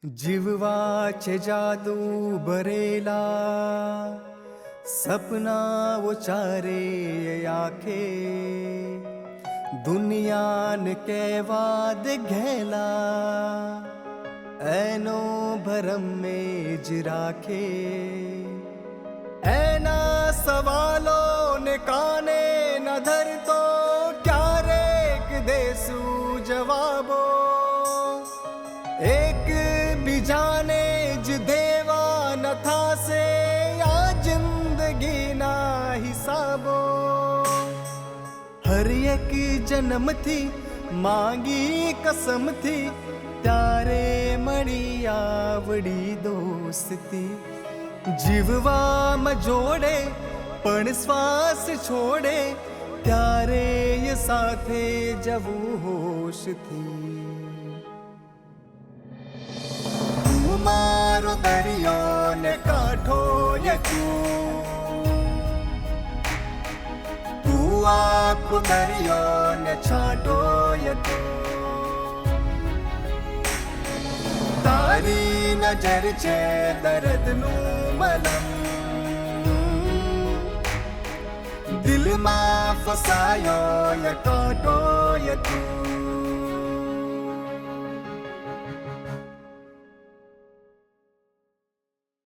જીવવા છે જાદુ ભરેલા સપનાઓ ચારે આંખે દુનિયાને કહેવા દે ઘેલા એનો ભરમ મેં જ રાખે એના સવાલોને કાને ન ધરતો ક્યારેક દેશું જવાબો એક બીજાને જ દેવા ન થાશે આ જિંદગીના હિસાબો હર એક જન્મથી માંગી કસમથી ત્યારે મળી આવડી દોસ્તી જીવવામાં જોડે પણ શ્વાસ છોડે ત્યારે એ સાથે જવું હોશથી મારો દરિયો ને કાંઠો તું આખો દરિયો ને છાંટો તારી નજર છે દર્દનું મલમ દિલમાં ફસાયો કાંટો તું